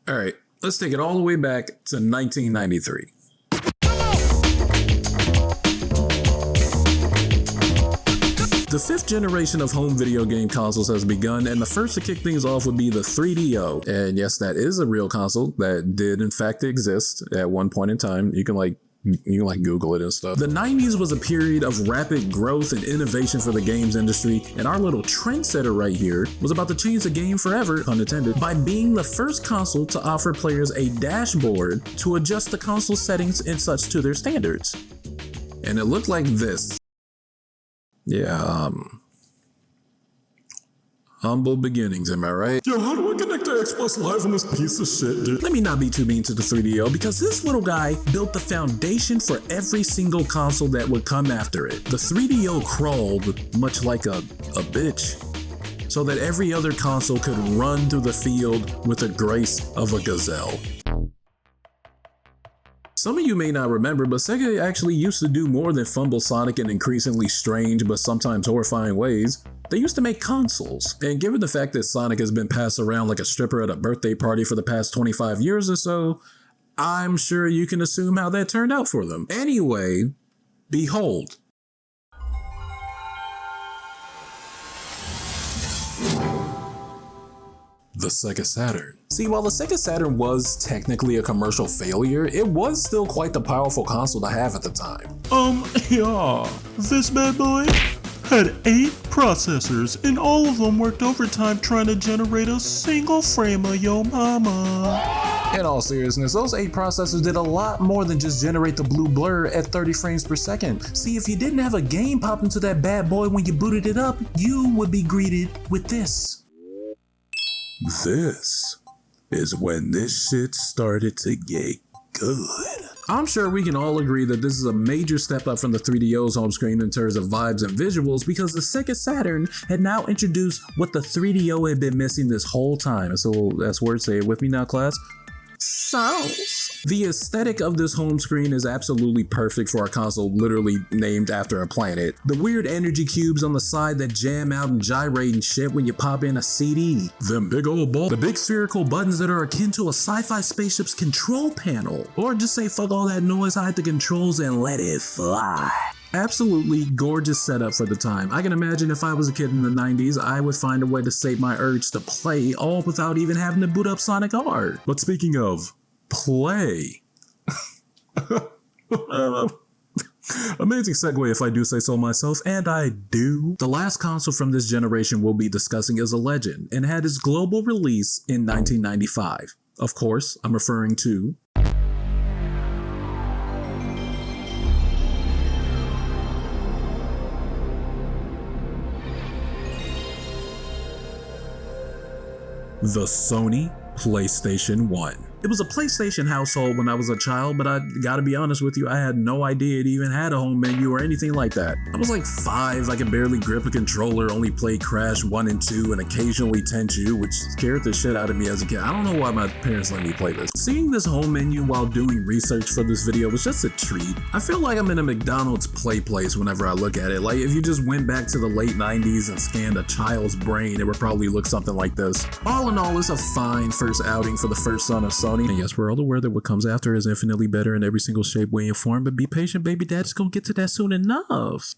All right, let's take it all the way back to 1993. The fifth generation of home video game consoles has begun, and the first to kick things off would be the 3DO. And yes, that is a real console that did in fact exist at one point in time. You can Google it and stuff. The 90s was a period of rapid growth and innovation for the games industry, and our little trendsetter right here was about to change the game forever, pun intended, by being the first console to offer players a dashboard to adjust the console settings and such to their standards. And it looked like this. Yeah, humble beginnings, am I right? Yo, how do I connect to Xbox Live on this piece of shit, dude? Let me not be too mean to the 3DO, because this little guy built the foundation for every single console that would come after it. The 3DO crawled much like a bitch, so that every other console could run through the field with the grace of a gazelle. Some of you may not remember, but Sega actually used to do more than fumble Sonic in increasingly strange but sometimes horrifying ways. They used to make consoles, and given the fact that Sonic has been passed around like a stripper at a birthday party for the past 25 years or so, I'm sure you can assume how that turned out for them. Anyway, behold. The Sega Saturn. See, while the Sega Saturn was technically a commercial failure, it was still quite the powerful console to have at the time. Yeah, this bad boy had 8 processors, and all of them worked overtime trying to generate a single frame of yo mama. In all seriousness, those 8 processors did a lot more than just generate the blue blur at 30 frames per second. See, if you didn't have a game pop into that bad boy when you booted it up, you would be greeted with this. This is when this shit started to get good. I'm sure we can all agree that this is a major step up from the 3DO's home screen in terms of vibes and visuals, because the Sega Saturn had now introduced what the 3DO had been missing this whole time. So that's word, say it with me now, class. Sauce. The aesthetic of this home screen is absolutely perfect for a console literally named after a planet. The weird energy cubes on the side that jam out and gyrate and shit when you pop in a CD. Them big old balls. The big spherical buttons that are akin to a sci-fi spaceship's control panel. Or just say fuck all that noise, hide the controls and let it fly. Absolutely gorgeous setup for the time. I can imagine if I was a kid in the 90s, I would find a way to sate my urge to play, all without even having to boot up Sonic R. But speaking of play, amazing segue if I do say so myself, and I do. The last console from this generation we'll be discussing is a legend, and had its global release in 1995. Of course, I'm referring to the Sony PlayStation 1. It was a PlayStation household when I was a child, but I gotta be honest with you, I had no idea it even had a home menu or anything like that. I was like 5, I could barely grip a controller, only played Crash 1 and 2, and occasionally Tenchu, which scared the shit out of me as a kid. I don't know why my parents let me play this. Seeing this home menu while doing research for this video was just a treat. I feel like I'm in a McDonald's play place whenever I look at it. Like if you just went back to the late 90s and scanned a child's brain, it would probably look something like this. All in all, it's a fine first outing for the first son of Sony. And yes, we're all aware that what comes after is infinitely better in every single shape, way, and form, but be patient, baby, dad's gonna get to that soon enough.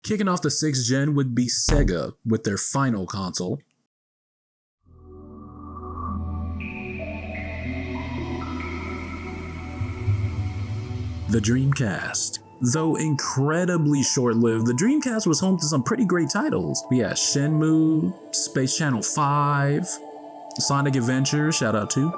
Kicking off the 6th gen would be Sega with their final console. The Dreamcast. Though incredibly short-lived, the Dreamcast was home to some pretty great titles. We had Shenmue, Space Channel 5, Sonic Adventure, shout out to,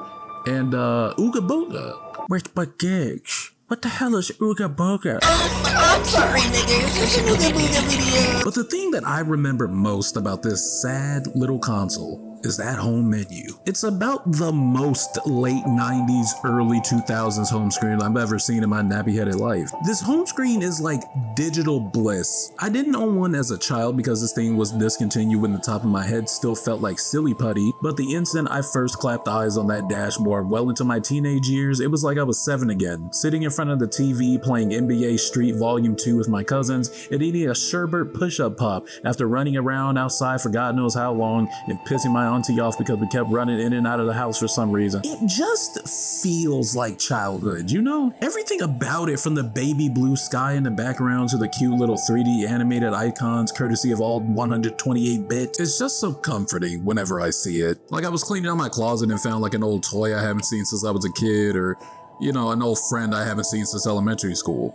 and Ooga Booga. Wait, but Gage, what the hell is Ooga Booga? I'm sorry, niggas. It's an Ooga Booga video. But the thing that I remember most about this sad little console is that home menu. It's about the most late 90s, early 2000s home screen I've ever seen in my nappy-headed life. This home screen is like digital bliss. I didn't own one as a child because this thing was discontinued when the top of my head still felt like silly putty, but the instant I first clapped eyes on that dashboard well into my teenage years, it was like I was 7 again, sitting in front of the TV playing NBA Street Volume 2 with my cousins and eating a sherbet push-up pop after running around outside for God knows how long and pissing my auntie off because we kept running in and out of the house for some reason. It just feels like childhood, you know? Everything about it, from the baby blue sky in the background to the cute little 3D animated icons courtesy of all 128 bits, it's just so comforting whenever I see it. Like I was cleaning out my closet and found like an old toy I haven't seen since I was a kid, or, you know, an old friend I haven't seen since elementary school.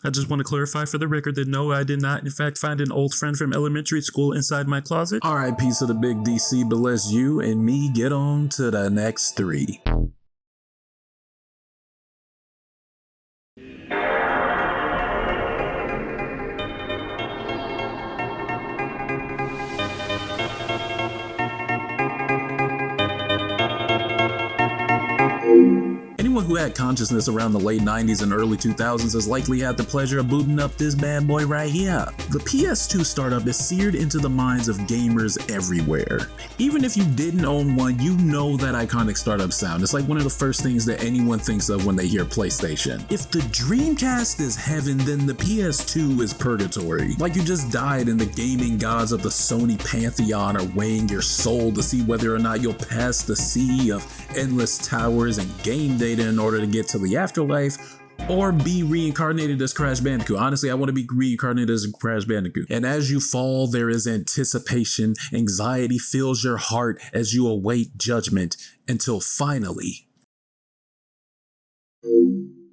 I just want to clarify for the record that no, I did not in fact find an old friend from elementary school inside my closet. Alright, piece of the big DC, but let's you and me get on to the next 3. Anyone who had consciousness around the late 90s and early 2000s has likely had the pleasure of booting up this bad boy right here. The PS2 startup is seared into the minds of gamers everywhere. Even if you didn't own one, you know that iconic startup sound. It's like one of the first things that anyone thinks of when they hear PlayStation. If the Dreamcast is heaven, then the PS2 is purgatory. Like you just died and the gaming gods of the Sony pantheon are weighing your soul to see whether or not you'll pass the sea of endless towers and game data in order to get to the afterlife, or be reincarnated as Crash Bandicoot. Honestly, I want to be reincarnated as Crash Bandicoot. And as you fall, there is anticipation. Anxiety fills your heart as you await judgment until finally.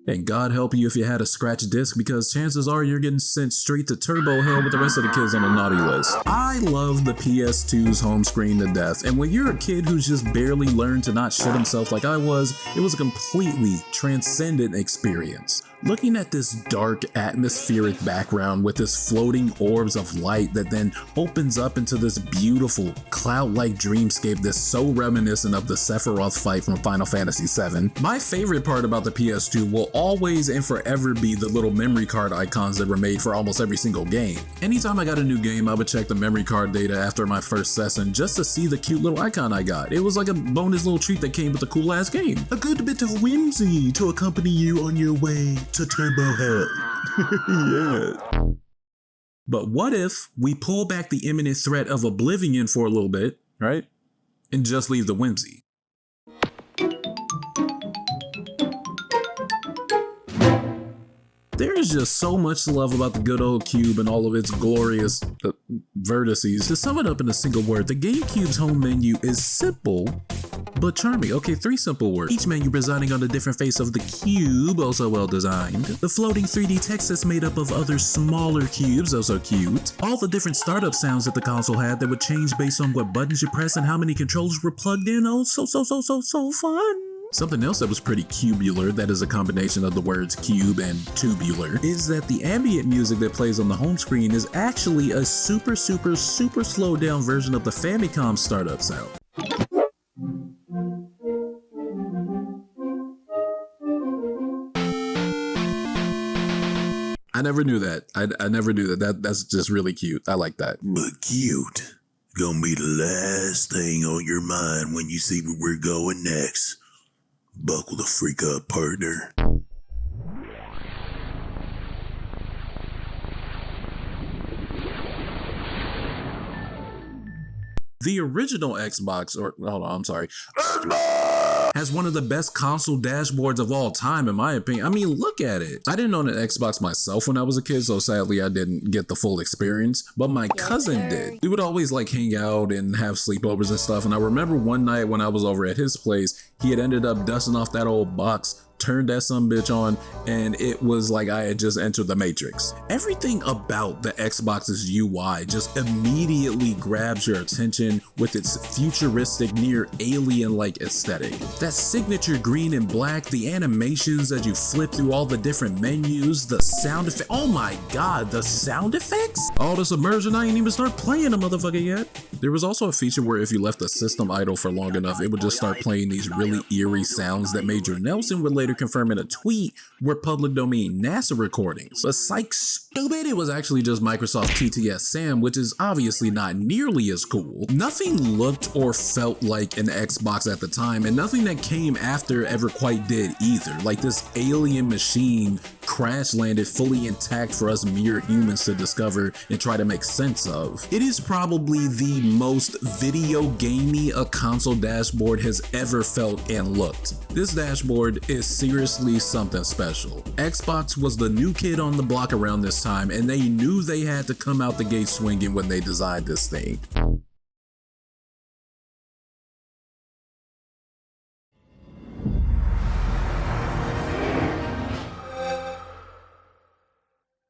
And God help you if you had a scratch disc, because chances are you're getting sent straight to turbo hell with the rest of the kids on the naughty list. I love the PS2's home screen to death, and when you're a kid who's just barely learned to not shit himself like I was, it was a completely transcendent experience. Looking at this dark atmospheric background with this floating orbs of light that then opens up into this beautiful cloud-like dreamscape that's so reminiscent of the Sephiroth fight from Final Fantasy VII. My favorite part about the PS2 will always and forever be the little memory card icons that were made for almost every single game. Anytime I got a new game, I would check the memory card data after my first session just to see the cute little icon I got. It was like a bonus little treat that came with a cool ass game. A good bit of whimsy to accompany you on your way to turbo hell. Yeah. But what if we pull back the imminent threat of oblivion for a little bit, right? And just leave the whimsy. There is just so much to love about the good old cube and all of its glorious vertices. To sum it up in a single word, the GameCube's home menu is simple but charming. Okay, 3 simple words. Each menu presiding on a different face of the cube, also well designed. The floating 3D text that's made up of other smaller cubes, also cute. All the different startup sounds that the console had that would change based on what buttons you press and how many controllers were plugged in. Oh, so fun. Something else that was pretty cubular, that is a combination of the words cube and tubular, is that the ambient music that plays on the home screen is actually a super slowed down version of the Famicom startup sound. I never knew that. I never knew that. That's just really cute. I like that. But cute. Gonna be the last thing on your mind when you see where we're going next. Buckle the freak up, partner. The original Xbox, or hold on, I'm sorry, has one of the best console dashboards of all time, in my opinion. I mean, look at it. I didn't own an Xbox myself when I was a kid, so sadly I didn't get the full experience, but my cousin did. We would always like hang out and have sleepovers and stuff, and I remember one night when I was over at his place, he had ended up dusting off that old box, turned that sumbitch on, and it was like I had just entered the Matrix. Everything about the Xbox's UI just immediately grabs your attention with its futuristic, near alien-like aesthetic. That signature green and black, the animations as you flip through all the different menus, the sound effects. Oh my god, the sound effects? All this immersion, I ain't even start playing the motherfucker yet. There was also a feature where if you left the system idle for long enough, it would just start playing these really eerie sounds that Major Nelson would later confirm in a tweet were public domain NASA recordings. But psych stupid, it was actually just Microsoft TTS Sam, which is obviously not nearly as cool. Nothing looked or felt like an Xbox at the time, and nothing that came after ever quite did either. Like this alien machine crash landed fully intact for us mere humans to discover and try to make sense of. It is probably the most video gamey a console dashboard has ever felt and looked. This dashboard is seriously something special. Xbox was the new kid on the block around this time, and they knew they had to come out the gate swinging when they designed this thing.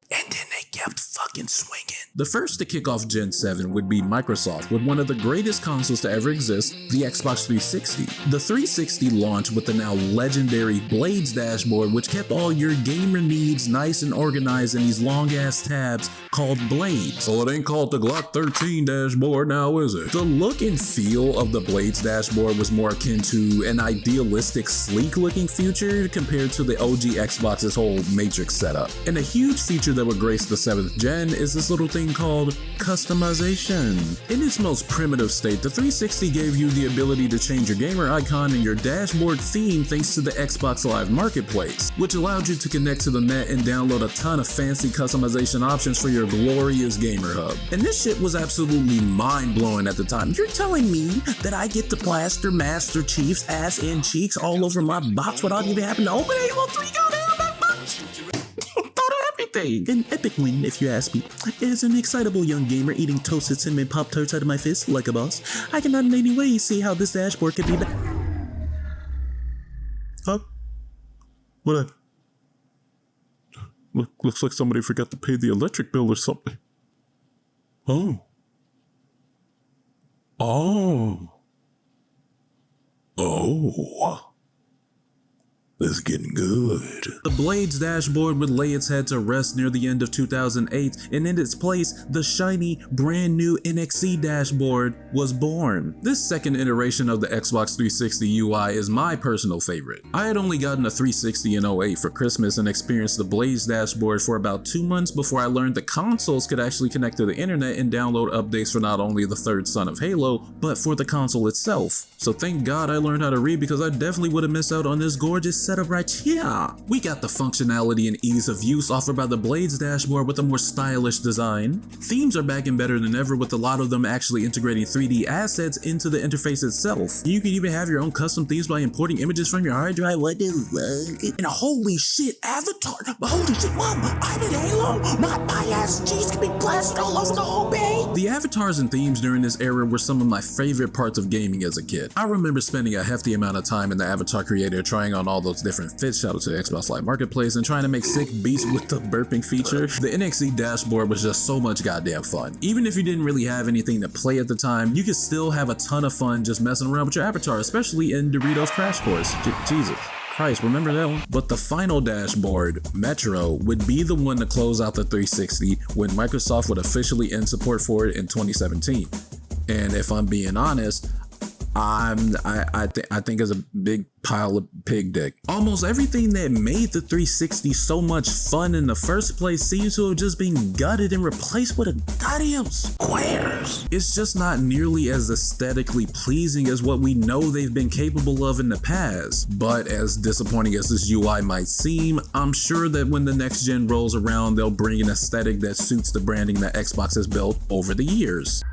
And then they kept fucking swinging. The first to kick off Gen 7 would be Microsoft with one of the greatest consoles to ever exist, the Xbox 360. The 360 launched with the now legendary Blades dashboard, which kept all your gamer needs nice and organized in these long ass tabs called Blades. So it ain't called the Glock 13 dashboard now, is it? The look and feel of the Blades dashboard was more akin to an idealistic, sleek looking future compared to the OG Xbox's whole Matrix setup. And a huge feature that would grace the 7th gen is this little thing called customization. In its most primitive state, the 360 gave you the ability to change your gamer icon and your dashboard theme thanks to the Xbox Live Marketplace, which allowed you to connect to the net and download a ton of fancy customization options for your glorious gamer hub. And this shit was absolutely mind-blowing at the time. You're telling me that I get to plaster Master Chief's ass and cheeks all over my box without even having to open Halo 3 goddamn that box? An epic win, if you ask me. As an excitable young gamer eating toasted cinnamon Pop-Tarts out of my fist like a boss, I cannot in any way see how this dashboard could be Huh? What? Looks like somebody forgot to pay the electric bill or something. Oh. Oh. Oh. This is getting good. The Blades dashboard would lay its head to rest near the end of 2008, and in its place, the shiny, brand new NXE dashboard was born. This second iteration of the Xbox 360 UI is my personal favorite. I had only gotten a 360 in 08 for Christmas and experienced the Blades dashboard for about 2 months before I learned that consoles could actually connect to the internet and download updates for not only the third son of Halo, but for the console itself. So thank God I learned how to read, because I definitely would have missed out on this gorgeous setup right here. We got the functionality and ease of use offered by the Blades dashboard with a more stylish design. Themes are back and better than ever, with a lot of them actually integrating 3D assets into the interface itself. You can even have your own custom themes by importing images from your hard drive. What the fuck? And holy shit, Avatar! Holy shit, Mom! I'm in Halo! My ass cheese can be plastered all over the whole bay! The avatars and themes during this era were some of my favorite parts of gaming as a kid. I remember spending a hefty amount of time in the Avatar Creator trying on all those different fits, shout out to the Xbox Live Marketplace, and trying to make sick beats with the burping feature. The NXE dashboard was just so much goddamn fun. Even if you didn't really have anything to play at the time, you could still have a ton of fun just messing around with your avatar, especially in Doritos Crash Course. Jesus Christ, remember that one? But the final dashboard, Metro, would be the one to close out the 360 when Microsoft would officially end support for it in 2017. And if I'm being honest, I think it's a big pile of pig dick. Almost everything that made the 360 so much fun in the first place seems to have just been gutted and replaced with a goddamn squares. It's just not nearly as aesthetically pleasing as what we know they've been capable of in the past. But as disappointing as this UI might seem, I'm sure that when the next gen rolls around, they'll bring an aesthetic that suits the branding that Xbox has built over the years.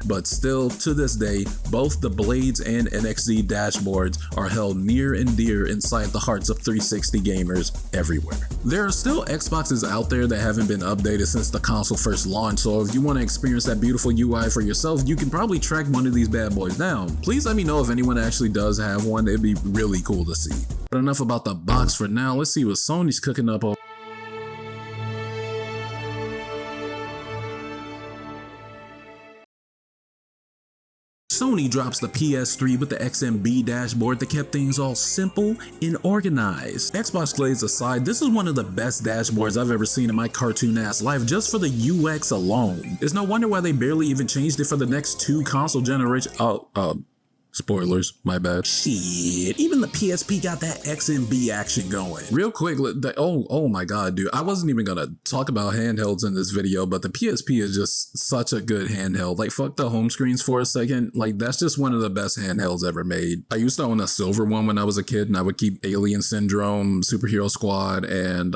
But still, to this day, both the Blades and NXE dashboards are held near and dear inside the hearts of 360 gamers everywhere. There are still Xboxes out there that haven't been updated since the console first launched, so if you want to experience that beautiful UI for yourself, you can probably track one of these bad boys down. Please let me know if anyone actually does have one. It'd be really cool to see. But enough about the box for now. Let's see what Sony's cooking up. Sony drops the PS3 with the XMB dashboard that kept things all simple and organized. Xbox Blades aside, this is one of the best dashboards I've ever seen in my cartoon-ass life just for the UX alone. It's no wonder why they barely even changed it for the next 2 console generations. Spoilers, my bad. Shit, even the PSP got that X and B action going. Real quick, oh my god, dude. I wasn't even gonna talk about handhelds in this video, but the PSP is just such a good handheld. Like, fuck the home screens for a second. Like, that's just one of the best handhelds ever made. I used to own a silver one when I was a kid, and I would keep Alien Syndrome, Superhero Squad, and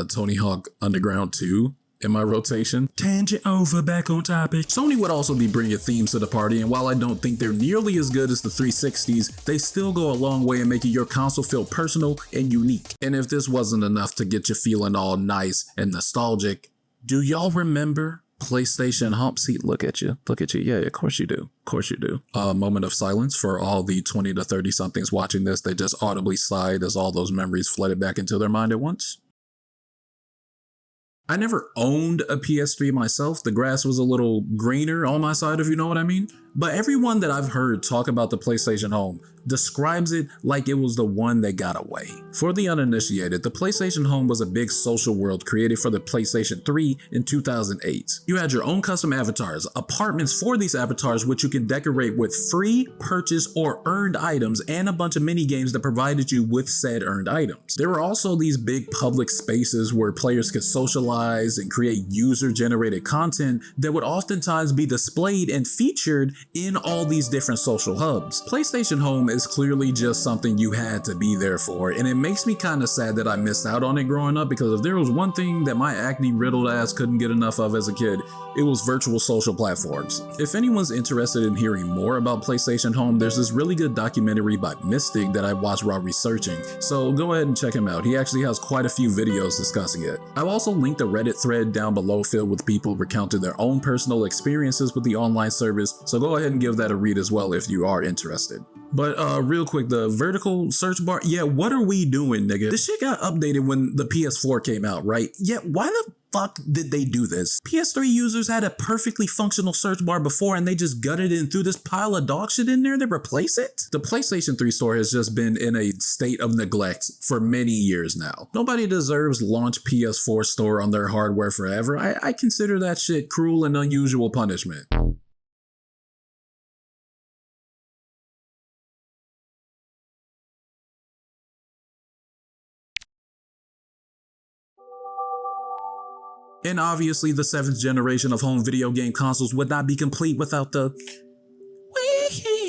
Tony Hawk Underground 2 in my rotation. Tangent over, back on topic. Sony would also be bringing themes to the party, and while I don't think they're nearly as good as the 360s, they still go a long way in making your console feel personal and unique. And if this wasn't enough to get you feeling all nice and nostalgic, do y'all remember PlayStation Hump Seat? Look at you. Yeah, of course you do. Of course you do. A moment of silence for all the 20 to 30 somethings watching this. They just audibly sighed as all those memories flooded back into their mind at once. I never owned a PS3 myself. The grass was a little greener on my side, if you know what I mean. But everyone that I've heard talk about the PlayStation Home describes it like it was the one that got away. For the uninitiated, the PlayStation Home was a big social world created for the PlayStation 3 in 2008. You had your own custom avatars, apartments for these avatars which you can decorate with free, purchase, or earned items, and a bunch of mini games that provided you with said earned items. There were also these big public spaces where players could socialize and create user-generated content that would oftentimes be displayed and featured in all these different social hubs. PlayStation Home is clearly just something you had to be there for, and it makes me kind of sad that I missed out on it growing up, because if there was one thing that my acne-riddled ass couldn't get enough of as a kid, it was virtual social platforms. If anyone's interested in hearing more about PlayStation Home, there's this really good documentary by Mystic that I watched while researching, so go ahead and check him out. He actually has quite a few videos discussing it. I've also linked a Reddit thread down below filled with people recounting their own personal experiences with the online service, so go ahead and give that a read as well if you are interested. But real quick, the vertical search bar, yeah, what are we doing, nigga? This shit got updated when the PS4 came out, right? Yeah, why the fuck did they do this? PS3 users had a perfectly functional search bar before, and they just gutted it and threw this pile of dog shit in there to replace it? The PlayStation 3 store has just been in a state of neglect for many years now. Nobody deserves launch PS4 store on their hardware forever. I consider that shit cruel and unusual punishment. And obviously the 7th generation of home video game consoles would not be complete without the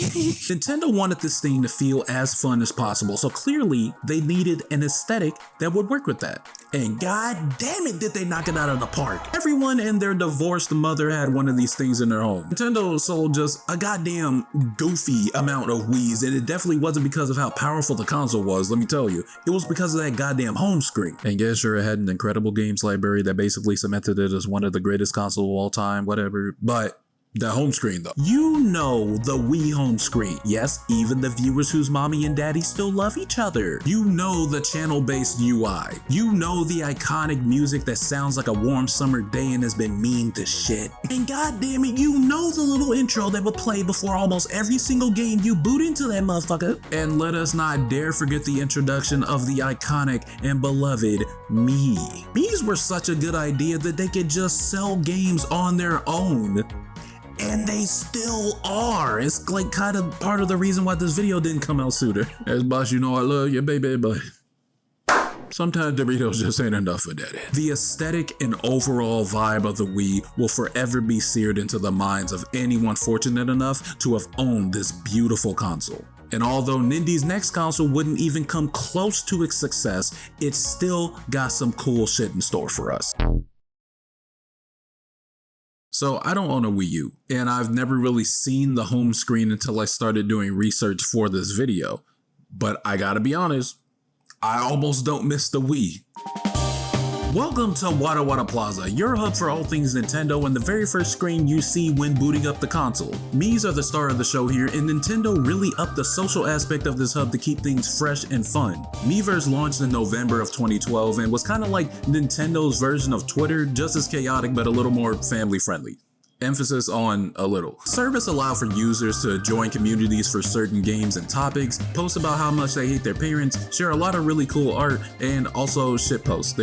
Nintendo wanted this thing to feel as fun as possible, so clearly they needed an aesthetic that would work with that. And god damn it, did they knock it out of the park. Everyone and their divorced mother had one of these things in their home. Nintendo sold just a goddamn goofy amount of Wiis, and it definitely wasn't because of how powerful the console was, let me tell you. It was because of that goddamn home screen. And yeah, sure, it had an incredible games library that basically cemented it as one of the greatest consoles of all time, whatever, but the home screen though. You know the Wii home screen. Yes, even the viewers whose mommy and daddy still love each other. You know the channel-based UI. You know the iconic music that sounds like a warm summer day and has been mean to shit. And goddamn it, you know the little intro that would play before almost every single game you boot into that motherfucker. And let us not dare forget the introduction of the iconic and beloved Mii. Miis were such a good idea that they could just sell games on their own. And they still are. It's like kind of part of the reason why this video didn't come out sooner. As boss, you know I love you, baby, but sometimes Doritos just ain't enough for daddy. The aesthetic and overall vibe of the Wii will forever be seared into the minds of anyone fortunate enough to have owned this beautiful console. And although Nindy's next console wouldn't even come close to its success, it still got some cool shit in store for us. So I don't own a Wii U, and I've never really seen the home screen until I started doing research for this video. But I gotta be honest, I almost don't miss the Wii. Welcome to Wada Wada Plaza, your hub for all things Nintendo and the very first screen you see when booting up the console. Mii's are the star of the show here, and Nintendo really upped the social aspect of this hub to keep things fresh and fun. Miiverse launched in November of 2012 and was kind of like Nintendo's version of Twitter, just as chaotic but a little more family friendly. Emphasis on a little. Service allowed for users to join communities for certain games and topics, post about how much they hate their parents, share a lot of really cool art, and also shitpost.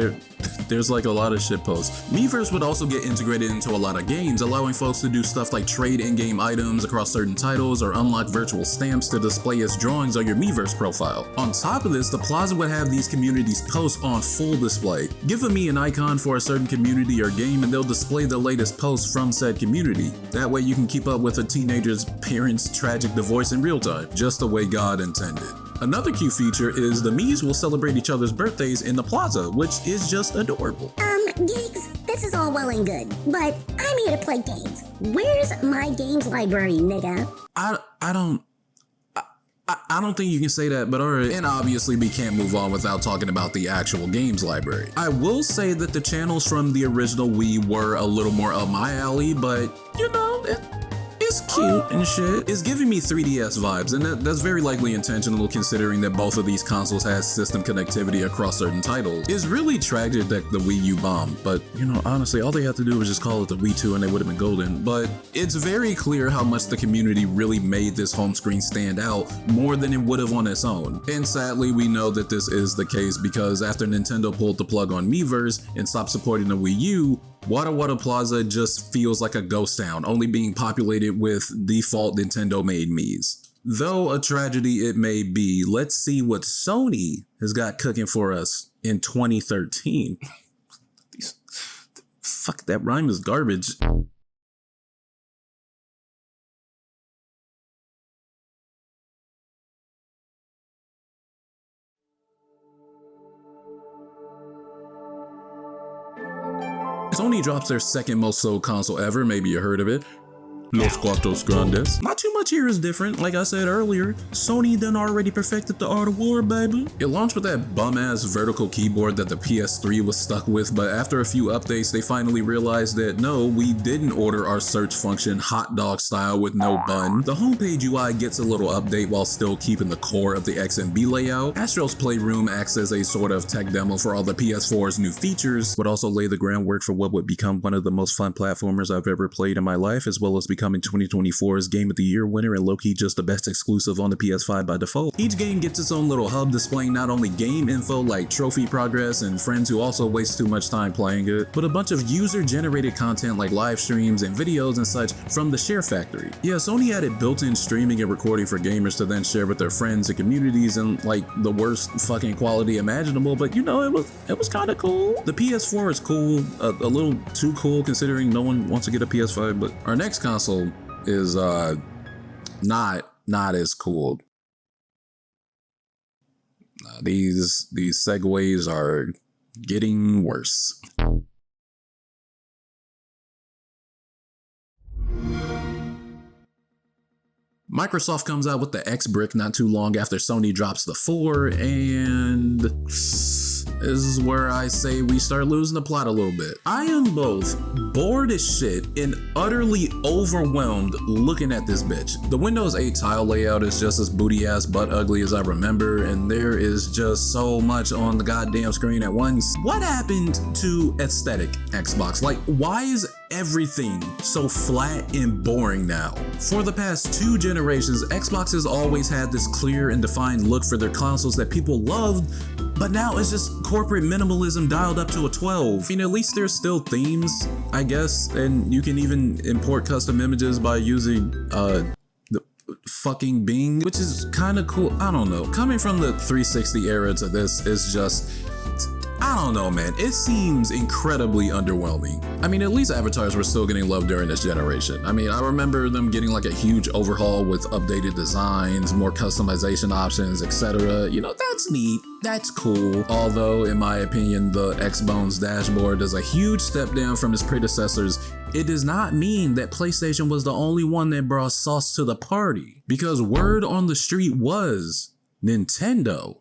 There's like a lot of shit posts. Miiverse would also get integrated into a lot of games, allowing folks to do stuff like trade in-game items across certain titles or unlock virtual stamps to display as drawings on your Miiverse profile. On top of this, the Plaza would have these communities posts on full display. Give a Mii an icon for a certain community or game and they'll display the latest posts from said community. That way you can keep up with a teenager's parents' tragic divorce in real time, just the way God intended. Another cute feature is the Miis will celebrate each other's birthdays in the Plaza, which is just adorable. Gigs, this is all well and good, but I'm here to play games. Where's my games library, nigga? I don't think you can say that, but alright. And obviously we can't move on without talking about the actual games library. I will say that the channels from the original Wii were a little more up my alley, but you know, it's cute and shit. It's giving me 3DS vibes, and that's very likely intentional considering that both of these consoles had system connectivity across certain titles. It's really tragic that the Wii U bombed, but you know, honestly, all they had to do was just call it the Wii 2 and they would have been golden. But it's very clear how much the community really made this home screen stand out more than it would have on its own. And sadly, we know that this is the case because after Nintendo pulled the plug on Miiverse and stopped supporting the Wii U, Wada Wada Plaza just feels like a ghost town, only being populated with default Nintendo-made Miis. Though a tragedy it may be, let's see what Sony has got cooking for us in 2013. Fuck, that rhyme is garbage. Sony drops their second most sold console ever, maybe you heard of it. Los Cuatros Grandes. Not too much here is different. Like I said earlier, Sony done already perfected the art of war, baby. It launched with that bum-ass vertical keyboard that the PS3 was stuck with, but after a few updates, they finally realized that no, we didn't order our search function hot dog style with no bun. The homepage UI gets a little update while still keeping the core of the XMB layout. Astro's Playroom acts as a sort of tech demo for all the PS4's new features, but also lay the groundwork for what would become one of the most fun platformers I've ever played in my life, as well as becoming 2024's Game of the Year winner and low-key just the best exclusive on the PS5 by default. Each game gets its own little hub displaying not only game info like trophy progress and friends who also waste too much time playing it, but a bunch of user-generated content like live streams and videos and such from the Share Factory. Yeah, Sony added built-in streaming and recording for gamers to then share with their friends and communities in like the worst fucking quality imaginable, but you know, it was kind of cool. The PS4 is cool, a little too cool considering no one wants to get a PS5, but our next console is not as cool. These segues are getting worse. Microsoft comes out with the X brick not too long after Sony drops the 4, and this is where I say we start losing the plot a little bit. I am both bored as shit and utterly overwhelmed looking at this bitch. The Windows 8 tile layout is just as booty ass butt ugly as I remember, and there is just so much on the goddamn screen at once. What happened to aesthetic Xbox? Like, why is everything so flat and boring now? For the past 2 generations, Xbox has always had this clear and defined look for their consoles that people loved, but now it's just corporate minimalism dialed up to a 12. I mean, at least there's still themes, I guess, and you can even import custom images by using the fucking Bing, which is kind of cool. I don't know. Coming from the 360 era to this is just, I don't know, man. It seems incredibly underwhelming. I mean, at least avatars were still getting love during this generation. I mean, I remember them getting like a huge overhaul with updated designs, more customization options, etc. You know, that's neat. That's cool. Although, in my opinion, the Xbone's dashboard is a huge step down from its predecessors. It does not mean that PlayStation was the only one that brought sauce to the party, because word on the street was Nintendo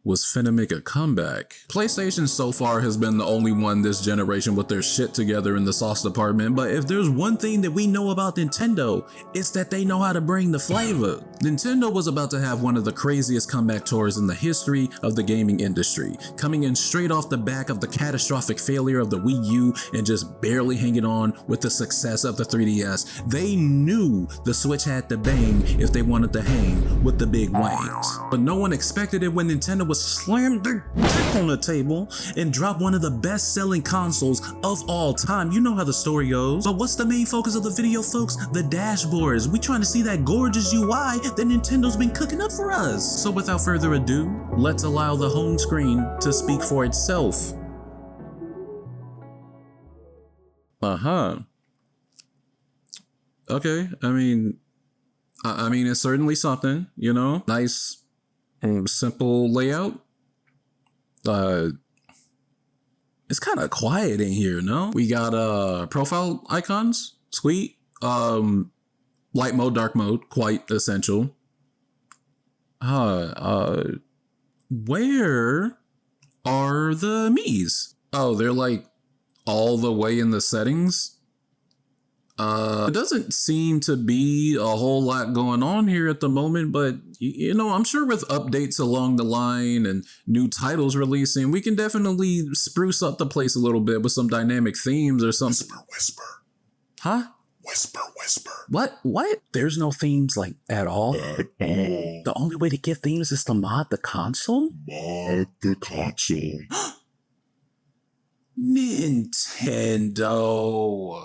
was finna make a comeback. PlayStation so far has been the only one this generation with their shit together in the sauce department, but if there's one thing that we know about Nintendo, it's that they know how to bring the flavor. Nintendo was about to have one of the craziest comeback tours in the history of the gaming industry, coming in straight off the back of the catastrophic failure of the Wii U and just barely hanging on with the success of the 3DS. They knew the Switch had to bang if they wanted to hang with the big wings. But no one expected it when Nintendo was slammed their dick on the table and dropped one of the best-selling consoles of all time. You know how the story goes. But what's the main focus of the video, folks? The dashboards. We trying to see that gorgeous UI that Nintendo's been cooking up for us. So without further ado, let's allow the home screen to speak for itself. Okay, I mean, it's certainly something, you know, nice, simple layout. It's kind of quiet in here, no? We got profile icons, sweet. Light mode, dark mode, quite essential. Where are the Miis? Oh, they're like all the way in the settings. It doesn't seem to be a whole lot going on here at the moment, but you know, I'm sure with updates along the line and new titles releasing, we can definitely spruce up the place a little bit with some dynamic themes or something. Whisper. Huh? Whisper. What? There's no themes like at all. The only way to get themes is to mod the console? Mod the console. Nintendo.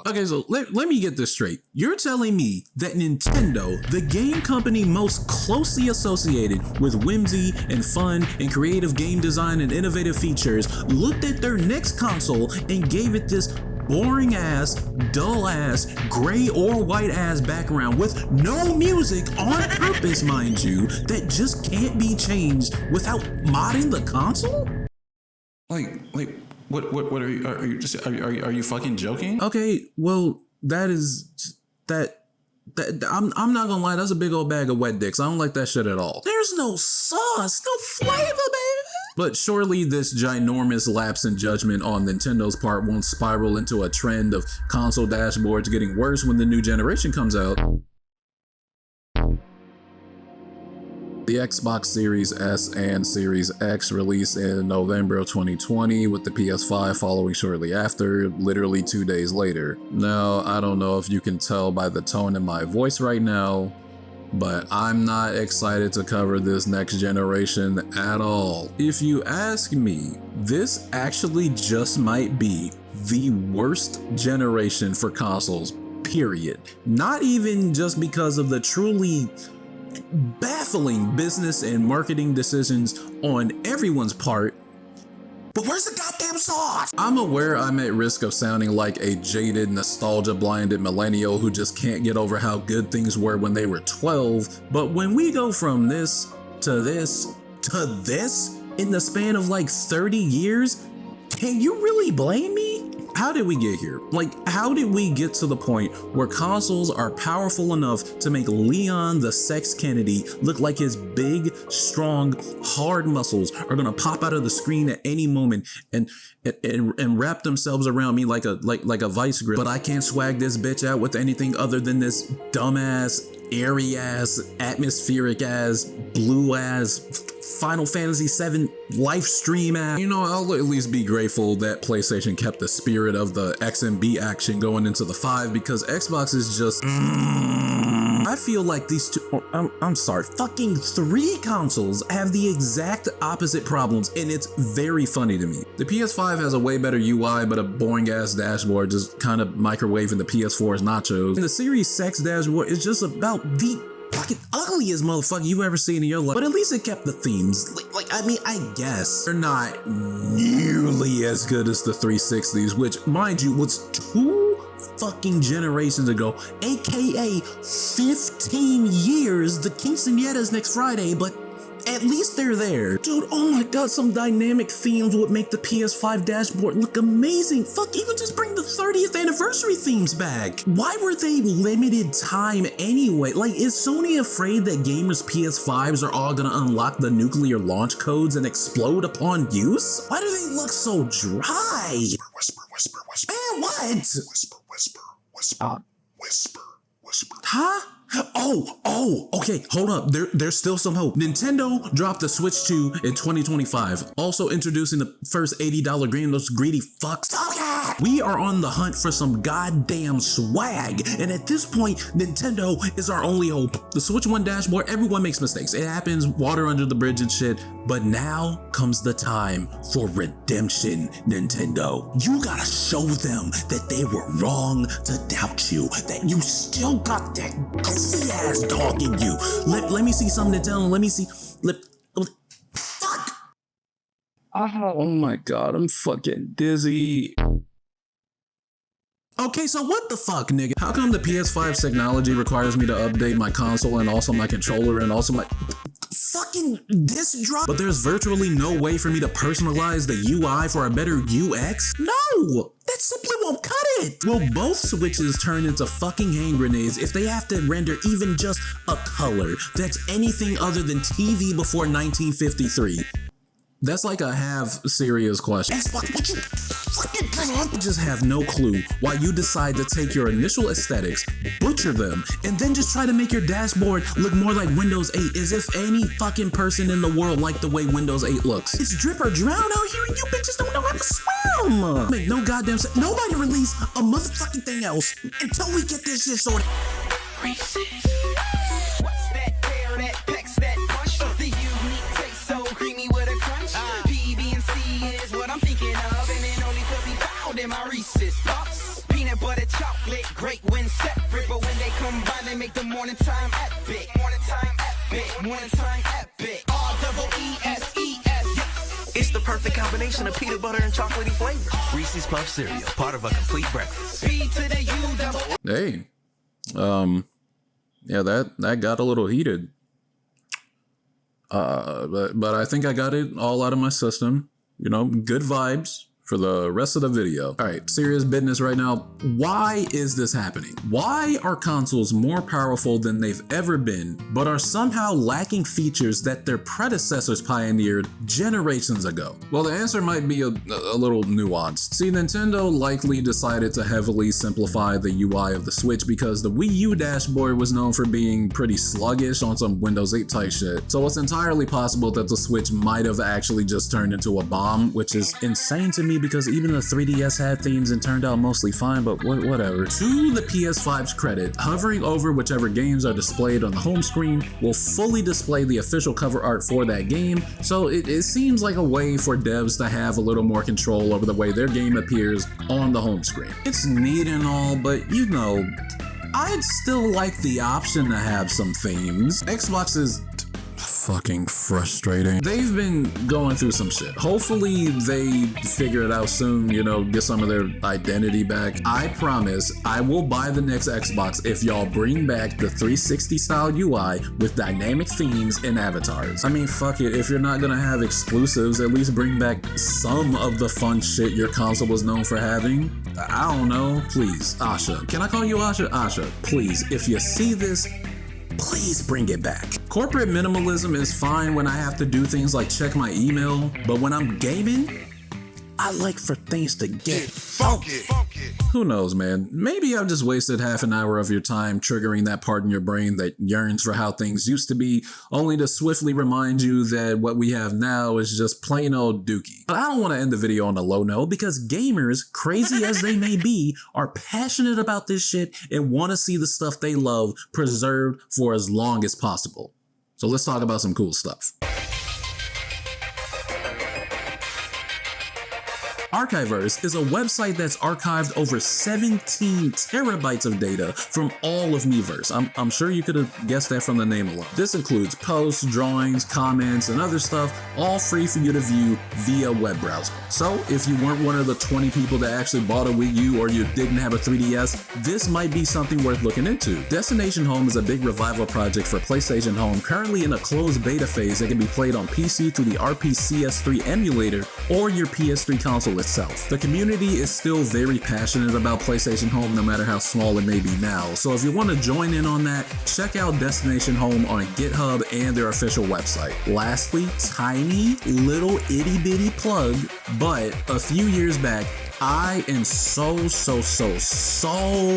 Okay, so let me get this straight. You're telling me that Nintendo, the game company most closely associated with whimsy and fun and creative game design and innovative features, looked at their next console and gave it this boring ass, dull ass, gray or white ass background with no music on purpose, mind you, that just can't be changed without modding the console? Like, what are you fucking joking? Okay, well, I'm not gonna lie, that's a big old bag of wet dicks. I don't like that shit at all. There's no sauce, no flavor, baby. But surely this ginormous lapse in judgment on Nintendo's part won't spiral into a trend of console dashboards getting worse when the new generation comes out. The Xbox Series S and Series X released in November of 2020, with the PS5 following shortly after, literally 2 days later. Now, I don't know if you can tell by the tone in my voice right now, but I'm not excited to cover this next generation at all. If you ask me, this actually just might be the worst generation for consoles, period. Not even just because of the truly baffling business and marketing decisions on everyone's part, but where's the goddamn sauce? I'm aware I'm at risk of sounding like a jaded, nostalgia-blinded millennial who just can't get over how good things were when they were 12, but when we go from this to this to this in the span of like 30 years, can you really blame me? How did we get here? Like, how did we get to the point where consoles are powerful enough to make Leon the Sex Kennedy look like his big, strong, hard muscles are gonna pop out of the screen at any moment and wrap themselves around me like a vice grip, but I can't swag this bitch out with anything other than this dumbass, airy ass, atmospheric ass, blue ass, Final Fantasy VII live stream ass. You know, I'll at least be grateful that PlayStation kept the spirit of the XMB action going into the 5, because Xbox is just I feel like these two, I'm sorry, fucking 3 consoles have the exact opposite problems, and it's very funny to me. The PS5 has a way better UI, but a boring ass dashboard just kind of microwaving the PS4's nachos. And the Series X dashboard is just about the fucking ugliest motherfucker you've ever seen in your life. But at least it kept the themes. I guess they're not nearly as good as the 360s, which, mind you, was 2 fucking generations ago, aka 15 years. The quinceañera's next Friday, but at least they're there. Dude, oh my god, some dynamic themes would make the PS5 dashboard look amazing. Fuck, even just bring the 30th anniversary themes back. Why were they limited time anyway? Like, is Sony afraid that gamers' PS5s are all gonna unlock the nuclear launch codes and explode upon use? Why do they look so dry? Whisper. Man, what? Whisper. Huh? Okay, hold up. There's still some hope. Nintendo dropped the Switch 2 in 2025, also introducing the first $80 game, those greedy fucks. We are on the hunt for some goddamn swag, and at this point, Nintendo is our only hope. The Switch 1 dashboard, everyone makes mistakes. It happens, water under the bridge and shit, but now comes the time for redemption, Nintendo. You gotta show them that they were wrong to doubt you, that you still got that goofy ass dog in you. Let me see something, Nintendo. Let me see. Fuck. Oh my god, I'm fucking dizzy. Okay, so what the fuck, nigga? How come the PS5's technology requires me to update my console and also my controller and also my fucking disc drop? But there's virtually no way for me to personalize the UI for a better UX? No! That simply won't cut it! Will both Switches turn into fucking hand grenades if they have to render even just a color that's anything other than TV before 1953? That's like a half serious question. Xbox, what you fucking I just have no clue why you decide to take your initial aesthetics, butcher them, and then just try to make your dashboard look more like Windows 8 as if any fucking person in the world liked the way Windows 8 looks. It's drip or drown out here and you bitches don't know how to swim. Make no goddamn sense. Nobody release a motherfucking thing else until we get this shit sorted. What's that pear, that pecs, that punch? The unique taste so creamy with a crunch. PB and C is what I'm thinking of, and it only could be found in my Reese's Puffs. Peanut butter chocolate, great when separate, but when they combine, they make the morning time epic. Morning time epic, morning time epic. R-double-E-S-E-S. It's the perfect combination of peanut butter and chocolatey flavor. Reese's Puff cereal, part of a complete breakfast. P to the U double. Hey, yeah, that got a little heated. But I think I got it all out of my system. You know, good vibes for the rest of the video. All right, serious business right now. Why is this happening? Why are consoles more powerful than they've ever been, but are somehow lacking features that their predecessors pioneered generations ago? Well, the answer might be a little nuanced. See, Nintendo likely decided to heavily simplify the UI of the Switch because the Wii U dashboard was known for being pretty sluggish on some Windows 8 type shit. So it's entirely possible that the Switch might have actually just turned into a bomb, which is insane to me because even the 3DS had themes and turned out mostly fine, but whatever. To the PS5's credit, hovering over whichever games are displayed on the home screen will fully display the official cover art for that game, so it seems like a way for devs to have a little more control over the way their game appears on the home screen. It's neat and all, but you know, I'd still like the option to have some themes. Xbox is fucking frustrating. They've been going through some shit. Hopefully they figure it out soon, you know, get some of their identity back. I promise I will buy the next Xbox if y'all bring back the 360 style UI with dynamic themes and avatars. I mean, fuck it, if you're not gonna have exclusives, at least bring back some of the fun shit your console was known for having. I don't know, please, Asha. Can I call you Asha? Asha, please, if you see this, please bring it back. Corporate minimalism is fine when I have to do things like check my email, but when I'm gaming, I like for things to get funky. Who knows, man? Maybe I've just wasted half an hour of your time triggering that part in your brain that yearns for how things used to be, only to swiftly remind you that what we have now is just plain old dookie. But I don't want to end the video on a low note because gamers, crazy as they may be, are passionate about this shit and want to see the stuff they love preserved for as long as possible. So let's talk about some cool stuff. Archiverse is a website that's archived over 17 terabytes of data from all of Miiverse. I'm sure you could have guessed that from the name alone. This includes posts, drawings, comments, and other stuff, all free for you to view via web browser. So if you weren't one of the 20 people that actually bought a Wii U or you didn't have a 3DS, this might be something worth looking into. Destination Home is a big revival project for PlayStation Home, currently in a closed beta phase that can be played on PC through the RPCS3 emulator or your PS3 console itself. The community is still very passionate about PlayStation Home, no matter how small it may be now. So if you want to join in on that, check out Destination Home on GitHub and their official website. Lastly, tiny little itty bitty plug, but a few years back, I and so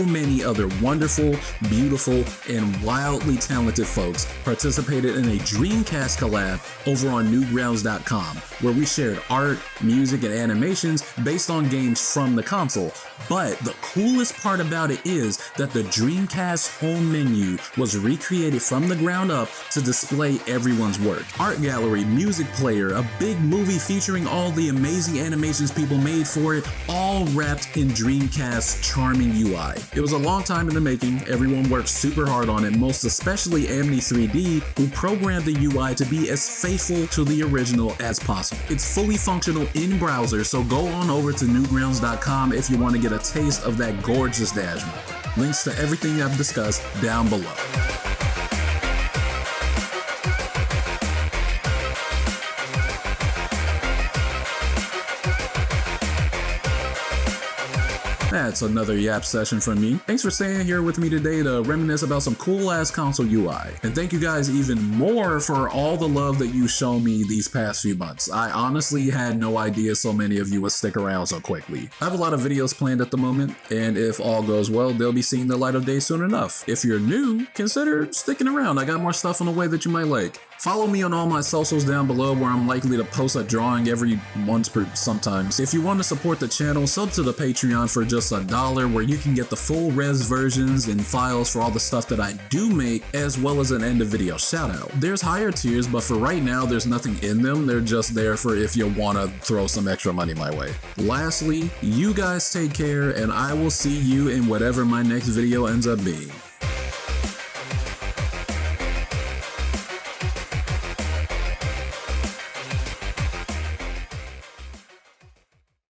many other wonderful, beautiful, and wildly talented folks participated in a Dreamcast collab over on Newgrounds.com, where we shared art, music, and animations based on games from the console. But the coolest part about it is that the Dreamcast home menu was recreated from the ground up to display everyone's work. Art gallery, music player, a big movie featuring all the amazing animations people made for it, all wrapped in Dreamcast's charming UI. It was a long time in the making. Everyone worked super hard on it, most especially Amity3D, who programmed the UI to be as faithful to the original as possible. It's fully functional in browser, so go on over to Newgrounds.com if you want to get a taste of that gorgeous dashboard. Links to everything I've discussed down below. That's another yap session from me. Thanks for staying here with me today to reminisce about some cool ass console UI. And thank you guys even more for all the love that you shown me these past few months. I honestly had no idea so many of you would stick around so quickly. I have a lot of videos planned at the moment, and if all goes well, they'll be seeing the light of day soon enough. If you're new, consider sticking around. I got more stuff on the way that you might like. Follow me on all my socials down below, where I'm likely to post a drawing every once per sometimes. If you want to support the channel, sub to the Patreon for just $1, where you can get the full res versions and files for all the stuff that I do make, as well as an end of video shout out. There's higher tiers, but for right now there's nothing in them. They're just there for if you want to throw some extra money my way. Lastly, you guys take care, and I will see you in whatever my next video ends up being.